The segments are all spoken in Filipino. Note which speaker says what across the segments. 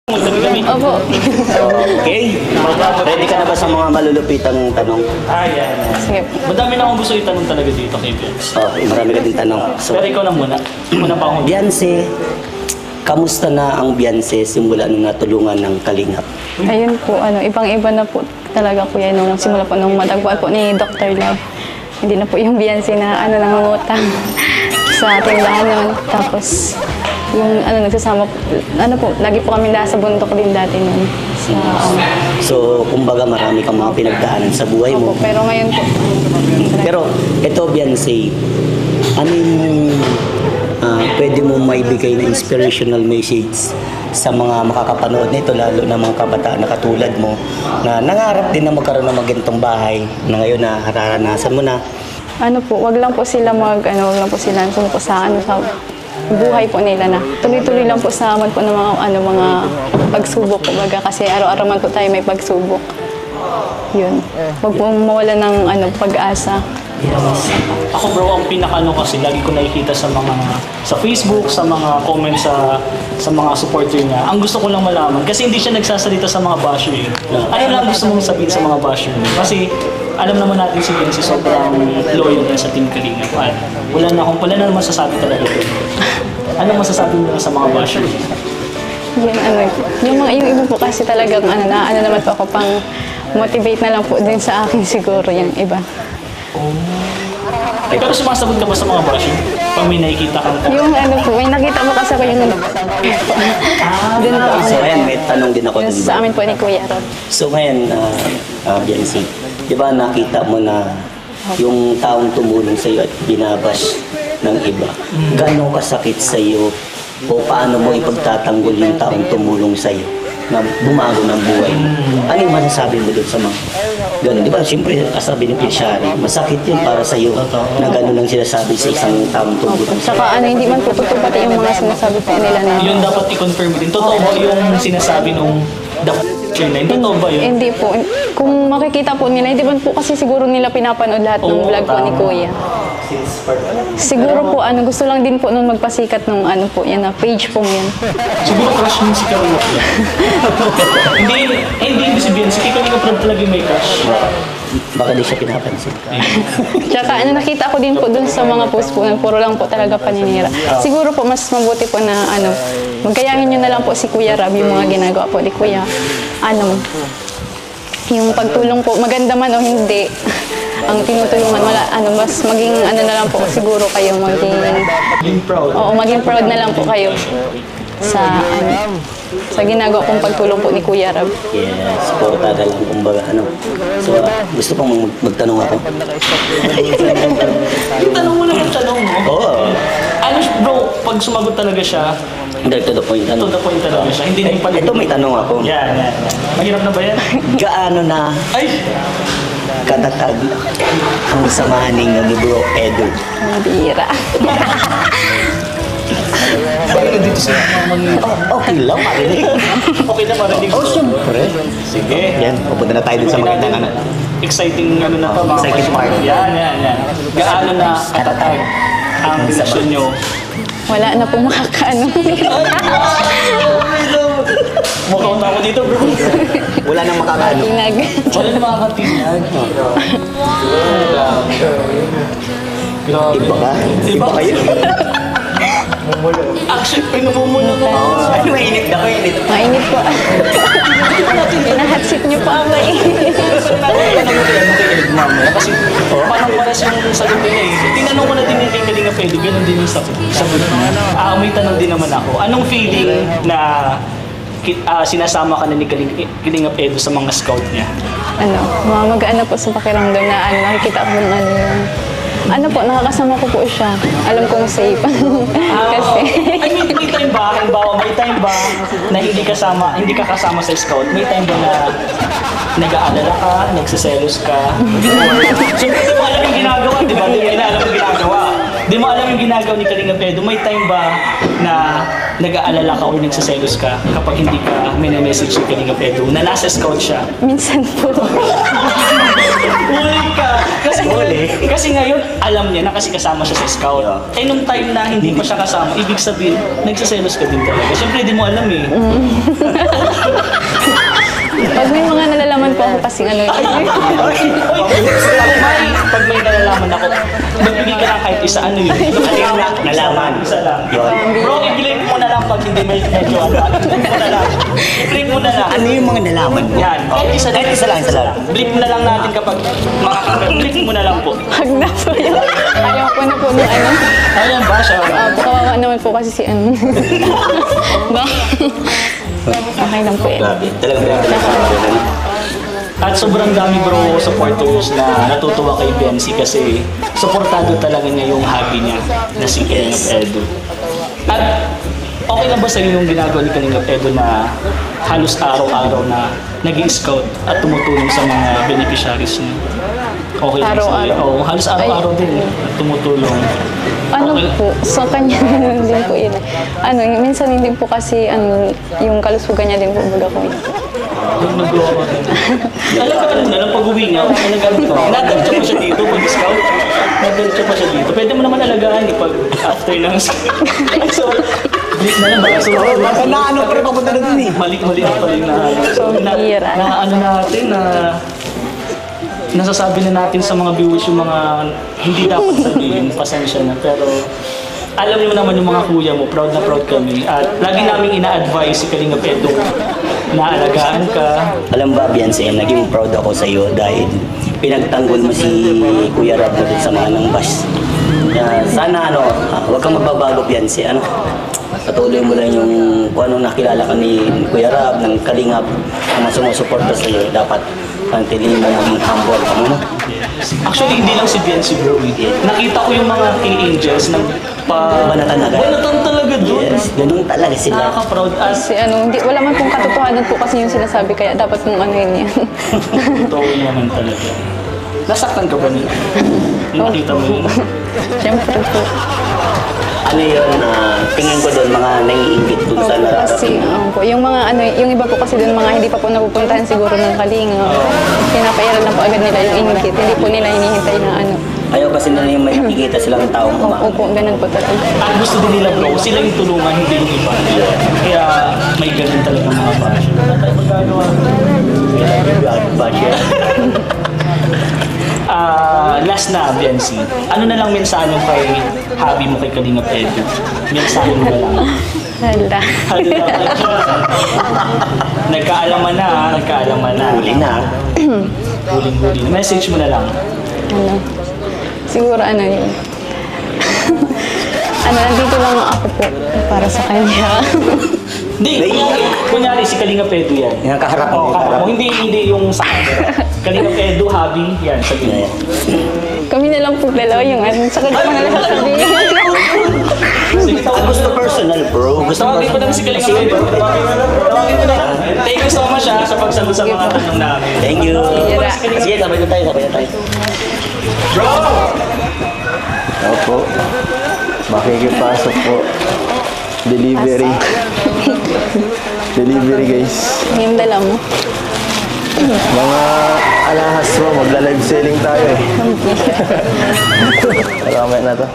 Speaker 1: Opo.
Speaker 2: Okay? Ready ka na ba sa mga malulupitang tanong?
Speaker 3: Yan.
Speaker 1: Sige.
Speaker 3: Madami na akong gusto itanong talaga dito kay Vince.
Speaker 2: Okay, marami ka din tanong. So,
Speaker 3: Pero ikaw lang muna. Muna pa ako.
Speaker 2: Beyonce, kamusta na ang Beyonce simula nung natulungan ng Kalingap?
Speaker 1: Ayun po, ibang-iba na po talaga po yan nung simula po nung madagpuan po ni Dr. Love. Hindi na po yung Beyonce na nangungutang sa tindahan nun. Tapos, yung nagsasama po, lagi po kami nasa bundok din dati nun.
Speaker 2: So, kumbaga marami kang mga pinagdaanan sa buhay mo.
Speaker 1: Opo, pero ngayon po,
Speaker 2: Pero, ito Beyonce, ano yung pwede mo maibigay na inspirational message sa mga makakapanood nito, lalo na mga kabataan na katulad mo, na nangarap din na magkaroon ng magandang bahay, na ngayon na nararanasan mo na.
Speaker 1: wag lang po sila wag lang po sila sumuko sa sa buhay po nila na tuloy-tuloy lang po sa aman po ng mga pagsubok kumbaga kasi araw-araw man po tayo may pagsubok. Yun. Wag po mawala ng pag-asa.
Speaker 3: Ako bro, ang pinakano kasi lagi ko nakikita sa Facebook, sa mga comments sa mga supporter niya. Ang gusto ko lang malaman kasi hindi siya nagsasalita sa mga basher. Ano lang gusto mong sabihin sa mga basher? Kasi alam naman natin si Vince sobrang loyal niya sa Team Kalingap. Wala na masasabi talaga doon. Ano masasabi mo sa mga basher?
Speaker 1: Yung iba po kasi talagang naman po ako pang motivate na lang po din sa akin siguro yung iba.
Speaker 3: Pero sumasagot ka ba sa mga basher? Pag may nakikita kang
Speaker 1: Yung may nakita mo kasi ako yung dun po.
Speaker 2: So, ayan, may tanong din ako dun.
Speaker 1: Sa amin po ni Kuya Rod.
Speaker 2: So, ngayon, Beyonce, di ba nakita mo na yung taong tumulong sa iyo at binabash ng iba, gano'ng kasakit sa iyo o paano mo ipagtatanggol yung taong tumulong sa iyo na bumago ng buhay mo? Ano yung masasabi mo doon sa mga gano'n? Di ba, siyempre, sabi ni Pichari, masakit yun para sa iyo na gano'n lang sinasabi sa isang taong tumulong sa iyo.
Speaker 1: Saka hindi man po totoo pati yung mga sinasabi po nila na
Speaker 3: yun dapat i-confirm din. Totoo ba yung sinasabi nung totoo ba yun?
Speaker 1: hindi po. Kung makikita po nila, hindi man po kasi siguro nila pinapanood lahat ng vlog po ni Kuya. Siguro po, gusto lang din po nung magpasikat nung yan na page po yan.
Speaker 3: Siguro crush mo si Kalingap niya. hindi ibig sabihin, si Kalingap Rob talaga may crush.
Speaker 2: Baka di siya pinapansin.
Speaker 1: Tsaka nakita ko din po dun sa mga post po, puro lang po talaga paninira. Siguro po mas mabuti po na magkayahin nyo na lang po si Kuya Rab, yung mga ginagawa po ni Kuya. Yung pagtulong po, maganda man o hindi, ang tinutulungan, mas maging na lang po siguro kayo,
Speaker 3: Being proud.
Speaker 1: Oo, maging proud na lang po kayo sa ginagawa pong pagtulong po ni Kuya Rab.
Speaker 2: Yes, supportada lang kumbaga So, gusto pong magtanong ako?
Speaker 3: Yung tanong mo lang yung tanong mo.
Speaker 2: Oo.
Speaker 3: Bro, pag sumagot talaga siya,
Speaker 2: Direct to the point.
Speaker 3: to the point talaga siya. Hindi na yung
Speaker 2: Ito may tanong ako.
Speaker 3: Yan. Mahirap na ba yan?
Speaker 2: Gaano na
Speaker 3: Ay!
Speaker 2: katatag ang samahan ninyo ni Bro Edu?
Speaker 1: Ang bira.
Speaker 3: Bakit dito sa mga
Speaker 2: Okay lang, marinig.
Speaker 3: Okay na marinig.
Speaker 2: Oh, siyempre.
Speaker 3: Sige.
Speaker 2: Yan, pupunta na tayo dun sa magandang
Speaker 3: Exciting na to. mga
Speaker 2: Exciting
Speaker 3: question.
Speaker 2: part.
Speaker 3: Yan. Gaano na katatag ang relasyon nyo?
Speaker 1: Wala na po makakaano.
Speaker 3: Mukhang na ako dito, bro.
Speaker 2: Wala nang makakaano.
Speaker 1: Tinag.
Speaker 3: Wala na makakatinag.
Speaker 2: Iba ka? Iba kayo?
Speaker 3: Actually, pinumumula ko.
Speaker 2: Ay, mainit na ko, mainit.
Speaker 1: Mainit po. Pinahatsit niyo po ako eh.
Speaker 3: Kasi parang pares yung sagot nila eh. Tinanong ko na din yung kay Kalinga Pedro, ganun din yung sagot. May tanong din naman ako. Anong feeling na sinasama ka na ni Kalinga Pedro sa mga scout niya?
Speaker 1: Magaan po sa pakiramdam na nakikita ko ng nakakasama ko po siya. Alam kong safe. Kasi,
Speaker 3: May time ba, halimbawa, may time ba na hindi ka kasama sa scout? May time ba na nag-aalala ka, nagsiselos ka? Siyempre, di mo alam yung ginagawa, di ba? Di mo alam yung ginagawa. Di mo alam yung ginagawa ni Kalinga Pedro. May time ba na nag-aalala ka o nagsiselos ka kapag hindi ka minamessage ni Kalinga Pedro na nasa scout siya?
Speaker 1: minsan po.
Speaker 3: Huli ka! Kasi
Speaker 2: Huli?
Speaker 3: Kasi ngayon, alam niya na kasi kasama siya sa scout.
Speaker 2: Yeah.
Speaker 3: Eh nung time na hindi pa siya kasama, ibig sabihin, nagsaselos ka din talaga. Siyempre, di mo alam eh.
Speaker 1: Pag may mga nalalaman po ako kasi ano,
Speaker 3: Pag may nalalaman ako, magbigay ka lang kahit isa, ano yun?
Speaker 2: Ano yung nalaman?
Speaker 3: Isa lang.
Speaker 2: Yun.
Speaker 3: Bro, i-blink mo na lang pag hindi medyo ano. I-blink mo na lang. I-blink mo na lang.
Speaker 2: Ano yung mga nalaman mo?
Speaker 3: Yan. Kahit isa lang.
Speaker 2: Kahit isa lang, isa lang.
Speaker 3: Blink mo na lang natin kapag blink mo na lang po.
Speaker 1: pag na po yun, ayaw ko na po ng ano.
Speaker 3: Ayan ba siya?
Speaker 1: Kawawa naman po kasi si ano. Ba? Okay lang po yan.
Speaker 2: Grabe, talagang pinag-alaman.
Speaker 3: At sobrang dami bro supporters na natutuwa kay Bensi kasi supportado talaga niya yung hobby niya na si Kalingap Edu. At okay lang ba sa inyo yung ginagawa ni Kalingap Edu na halos araw-araw na nag-i-scout at tumutulong sa mga beneficiaries niya? Okay lang sa inyo?
Speaker 1: Araw-araw?
Speaker 3: Oo, halos araw-araw din at tumutulong.
Speaker 1: Ano
Speaker 3: Okay.
Speaker 1: po, sa kanya ganun din po yun. Ano, minsan hindi po kasi ano, yung kalusugan niya din po baga ko.
Speaker 3: Yung nag-grow din. Alam ka na lang pag-uwi niya, nadalcha pa siya dito pag-scout. Nadalcha pa siya dito. Pwede mo naman alagaan pag after ng so, blink na lang.
Speaker 2: Baka na ano pa rin papunta na dun eh.
Speaker 3: Mali na pala yung
Speaker 1: Bihira.
Speaker 3: na ano natin na nasasabi na natin sa mga viewers yung mga hindi dapat sabihin, pasensya na. Pero alam niyo naman yung mga kuya mo, proud na proud kami. At lagi namin ina-advise si Kalingap Edu na alagaan ka.
Speaker 2: Alam ba, Beyonce, naging proud ako sa iyo dahil pinagtanggol mo si Kuya Rab mo dun sa mga ng bus. Sana huwag kang magbabago, Beyonce. Patuloy mo lang yung kung anong nakilala ka ni Kuya Rab, ng Kalingap, ang mga sumusuporta sa iyo. Dapat pantiliin mo maging humble ka mo.
Speaker 3: Actually, hindi lang si Biancy bro. Nakita ko yung mga K-Angels ng
Speaker 2: Banatan agad.
Speaker 3: Banatan talaga doon.
Speaker 2: Yes, ganun talaga sila.
Speaker 3: Nakaka-proud as
Speaker 1: Kasi ano, hindi, wala man pong katotohanan po kasi yung sinasabi kaya dapat mong ano yun yan.
Speaker 3: totoo naman talaga. Nasaktan ka ba niya? Yung nakita mo yun?
Speaker 1: Siyempre po.
Speaker 2: Ano yun, tingin ko doon mga naiingit dun sa
Speaker 1: Kasi
Speaker 2: nararating.
Speaker 1: po, yung mga ano, yung iba po kasi doon mga hindi pa po napupuntahan siguro ng Kalinga. Pinapairal lang po agad nila yung ingit. Hindi po nila hinihintay na ano.
Speaker 2: Ayaw kasi nila yung may nakikita silang taong
Speaker 1: Opo, opo, ganun po talaga.
Speaker 3: At gusto din nila bro, sila yung tulungan, hindi yung iba. Kaya may ganun talaga mga bash. Wala tayo magagawa.
Speaker 2: budget.
Speaker 3: Last na, Biancy. Ano na lang mensahe mo kay hobby mo kay Kalingap Edu? Mensahe mo na lang.
Speaker 1: Hala.
Speaker 3: Nagkaalaman na ha, nagkaalaman na.
Speaker 2: Huli na.
Speaker 3: Huling-huli. Message mo na lang.
Speaker 1: Ano, siguro ano yun. Ano, nandito lang ako po para sa kanya.
Speaker 3: Hindi, kunyari si Kalingap Edu yan.
Speaker 2: Yung kaharap
Speaker 3: Oo,
Speaker 2: mo.
Speaker 3: kaharap mo. Hindi yung sa camera. Kalingap Edu, hobby, yan, sabihin mo.
Speaker 1: Kami na lang po dalawa yung ano. Sa kanya ko na lang sasabihin.
Speaker 3: Sige,
Speaker 2: Gusto personal, bro. Gusto
Speaker 3: tawagin ko lang si Kalingap Edu. Tawagin ko na. Thank you so much ha, sa pagsagot sa mga tanong namin.
Speaker 2: Thank you.
Speaker 1: Bira.
Speaker 2: Sige, sabay na tayo, sabay na tayo.
Speaker 3: Bro!
Speaker 4: Opo. Makikipasok po. Delivery. Delivery guys.
Speaker 1: Yung dala mo.
Speaker 4: Mga alahas mo, magla-live selling tayo eh. Maramay na to.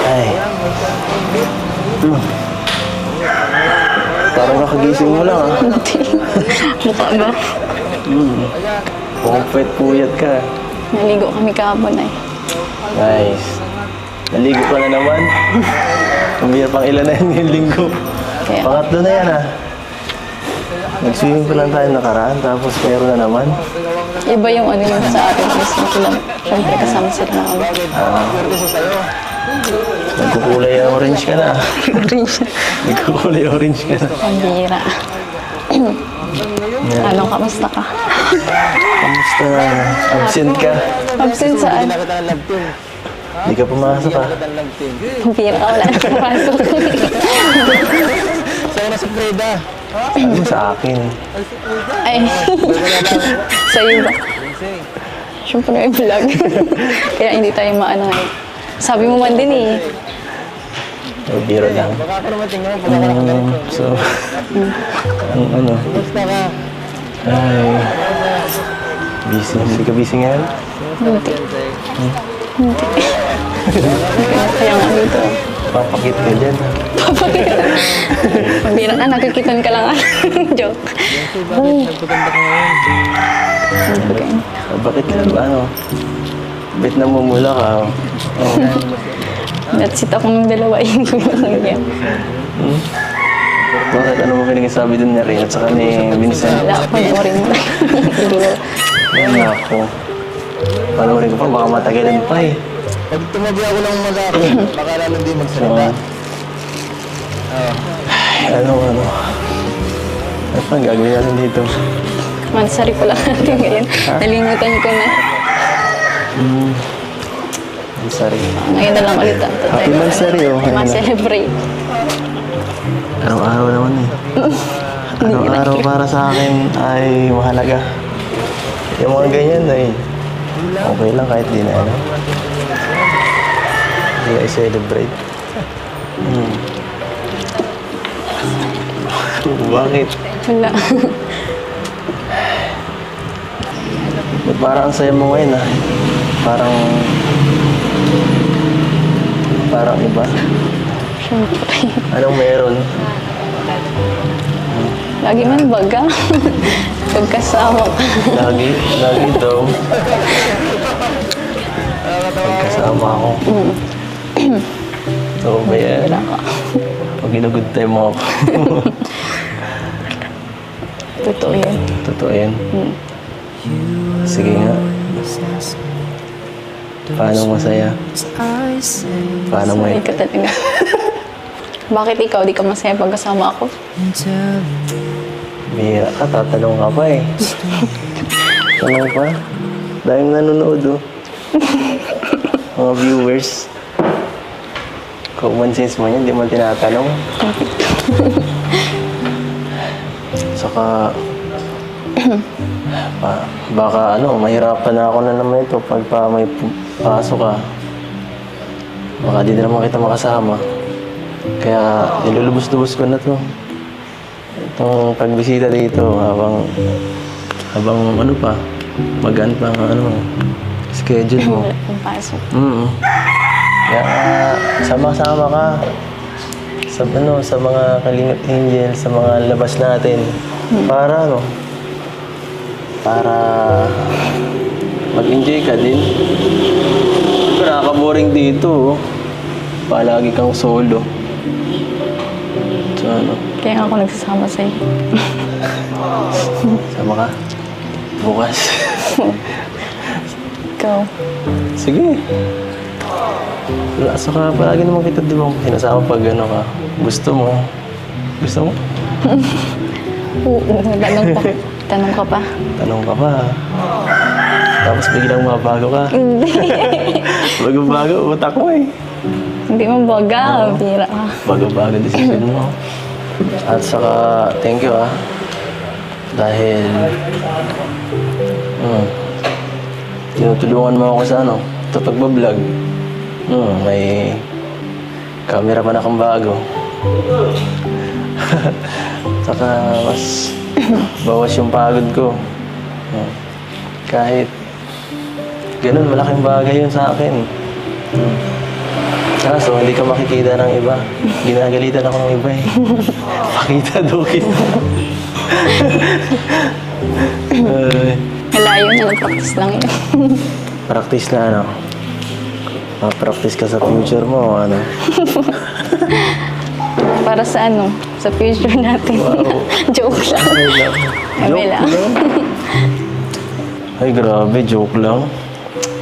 Speaker 4: Ay. Parang nakagising mo lang ah.
Speaker 1: Mukha ba?
Speaker 4: Pupet puyat ka.
Speaker 1: Naligo kami kahapon ay.
Speaker 4: Nice. Naligo ka na naman. Umira pang ilan na yun yung linggo.
Speaker 1: Kaya,
Speaker 4: Pangatlo na yan ah. Nag-swimming pa lang tayo nakaraan, tapos meron na naman.
Speaker 1: iba yung ano yung sa atin mismo sila. Siyempre kasama sila na kami.
Speaker 4: Nagkukulay orange ka na.
Speaker 1: Orange.
Speaker 4: Nagkukulay orange ka na.
Speaker 1: Ang bira. Ano, kamusta ka?
Speaker 4: Kamusta na? Absent ka?
Speaker 1: Absent saan?
Speaker 4: Hindi ka pumasok ah.
Speaker 1: Ang bira ka, wala na kapasok.
Speaker 4: Ano sa akin?
Speaker 1: Ay, sa'yo ba? Siyempre may vlog. Kaya hindi tayo maano eh. Sabi mo man din eh.
Speaker 4: May biro lang. So, ang ano? Ay, busy. Hindi ka busy ngayon?
Speaker 1: Hindi. Kaya nga dito.
Speaker 4: Papakit ka dyan.
Speaker 1: Mabira na, nagkikitan ka lang. Joke.
Speaker 4: Bakit ka ba? Ano? Bet na mumula ka. Oh.
Speaker 1: Natsit ako ng dalawa. Hindi ko lang.
Speaker 4: Bakit? Ano mo pinagsasabi dun niya rin? At saka ni Vincent?
Speaker 1: Wala, panoorin mo.
Speaker 4: Wala ako. Panoorin ko pa, baka matagalan pa eh.
Speaker 5: Tumabi ako ng mag-akin. Baka lalo di magsalita.
Speaker 4: Ano? Ano pa ang gagawin natin dito?
Speaker 1: Mansari ko lang natin ngayon. Nalimutan ko na.
Speaker 4: I'm sorry.
Speaker 1: Ngayon na lang ulit ang
Speaker 4: Happy Mansari oh.
Speaker 1: Ma-celebrate.
Speaker 4: Araw-araw naman eh. Araw-araw para sa akin ay mahalaga. Yung mga ganyan ay okay lang kahit di na ano. Hindi ka i-celebrate. Bakit?
Speaker 1: Wala.
Speaker 4: Ba't parang ang saya mo ngayon ah? Parang iba.
Speaker 1: Siyempre.
Speaker 4: Anong meron?
Speaker 1: Lagi man baga. Pagkasama ka.
Speaker 4: Lagi daw. Pagkasama ako. So, ba yan?
Speaker 1: Wala ka.
Speaker 4: Pag ginugod tayo mo ako.
Speaker 1: Totoo yan.
Speaker 4: Totoo yan. Sige nga. Paano masaya? Paano mo
Speaker 1: Sorry ka talaga. Bakit ikaw, di ka masaya pagkasama ako?
Speaker 4: Bihira ka, tatanong ka pa eh. Tanong pa? Dahil nanonood oh. Mga viewers. Common sense mo yan, di mo tinatanong. Saka, baka mahirapan na ako na naman ito pag may pasok ka. Baka di na naman kita makasama. Kaya nilulubos-lubos ko na to. Itong pagbisita dito habang magaan pa ang schedule mo.
Speaker 1: Wala kang pasok.
Speaker 4: Kaya sama-sama ka sa mga Kalingap Angel, sa mga labas natin. Para mag-enjoy ka din. Pero nakaka-boring dito. Palagi kang solo. So
Speaker 1: Kaya ako nagsasama sa'yo.
Speaker 4: sama ka? Bukas.
Speaker 1: Ikaw.
Speaker 4: Sige. Saka palagi naman kita di ba sinasama pag ka. Gusto mo?
Speaker 1: Oo, tanong ka pa.
Speaker 4: Tanong ka pa. Tapos biglang mabago ka.
Speaker 1: Hindi.
Speaker 4: Bago-bago, utak mo eh.
Speaker 1: Hindi mo baga. Bira ka.
Speaker 4: Bago-bago decision mo. At saka, thank you dahil tinutulungan mo ako sa sa pagbablog. May camera pa na kang bago. Saka mas bawas yung pagod ko. Kahit ganun, malaking bagay yun sa akin. Kaso, hindi ka makikita ng iba. Ginagalitan ako ng iba eh. Pakita daw kita.
Speaker 1: Malayo na, nag-practice lang yun.
Speaker 4: Practice na practice ka sa future mo,
Speaker 1: Para sa sa future natin.
Speaker 4: Wow.
Speaker 1: Joke lang. Kami lang.
Speaker 4: Ay, grabe, joke lang.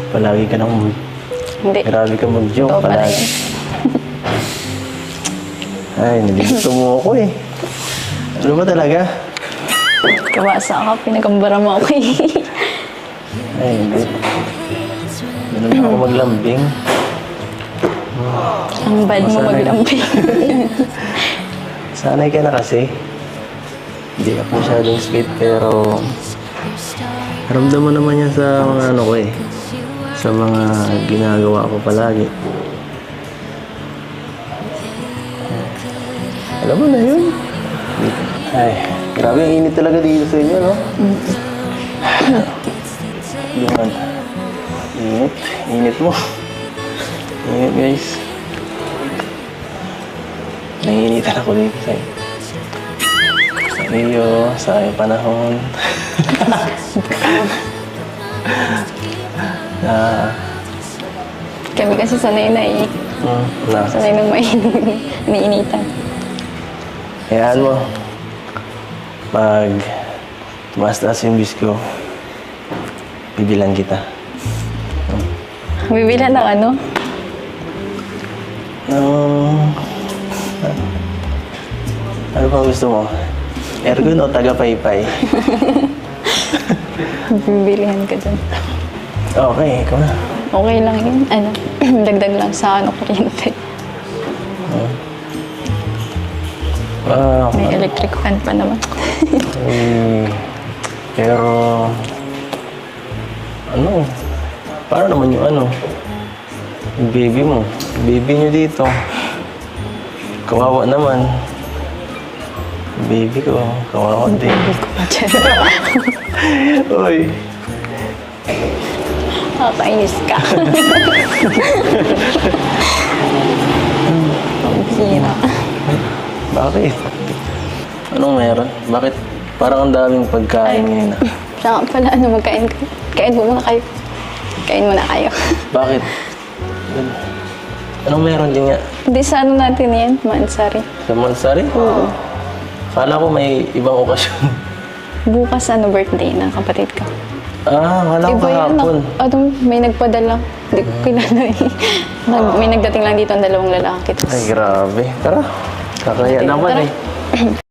Speaker 4: Palagi ka nang
Speaker 1: Hindi.
Speaker 4: grabe ka mag-joke
Speaker 1: Totoo pala
Speaker 4: palagi.
Speaker 1: yun.
Speaker 4: Ay, nililito mo ako eh. Ano ba talaga?
Speaker 1: Kawasa ka, pinagambara mo ako eh.
Speaker 4: Ay, hindi. Ganun na ako maglambing.
Speaker 1: Ang bad mo
Speaker 4: Masanay.
Speaker 1: maglamping.
Speaker 4: Sanay ka na kasi. Hindi ako masyadong sweet pero ramdam mo naman yan sa mga ko eh. Sa mga ginagawa ko palagi. Alam mo na yun. Ay, grabe ang init talaga dito sa inyo, no? Yun. Init. Init mo. Init, guys. Nanginitan ako dito sa'yo. Sa iyo, sa iyong panahon. na,
Speaker 1: Kami kasi sanay na eh.
Speaker 4: na,
Speaker 1: Sanay nang iniinitan.
Speaker 4: hayaan mo. Pag tumaas-taas yung bis ko, bibilang kita.
Speaker 1: Bibilan ng ano?
Speaker 4: Ano bang gusto mo? Ergun o taga-paypay?
Speaker 1: Bibilihan ka dyan.
Speaker 4: Okay, ikaw na.
Speaker 1: Okay lang yun. Ano, dagdag lang sa ano, kuryente. May electric fan pa naman.
Speaker 4: Pero, ano, para naman yung ano, yung baby mo, baby nyo dito. Kawawa naman. Baby ko, kawawa din. Uy,
Speaker 1: Nakakainis ka. Ang bihira.
Speaker 4: bakit? Anong meron? Bakit parang ang daming pagkain ngayon?
Speaker 1: Siya nga pala, ano, magkain ka. Kain mo muna kayo. Kain muna kayo.
Speaker 4: Bakit? Anong meron din nga?
Speaker 1: Hindi sa ano natin yan, Mansari.
Speaker 4: Sa Mansari?
Speaker 1: Oo.
Speaker 4: Kala ko may ibang okasyon.
Speaker 1: Bukas ano, birthday ng kapatid ko.
Speaker 4: Kala ko kahapon.
Speaker 1: Ano, may nagpadala. Hindi ko kilala eh. May nagdating lang dito ang dalawang lalaki.
Speaker 4: Ay, grabe. Tara. Kakaya naman
Speaker 1: Tara.
Speaker 4: eh.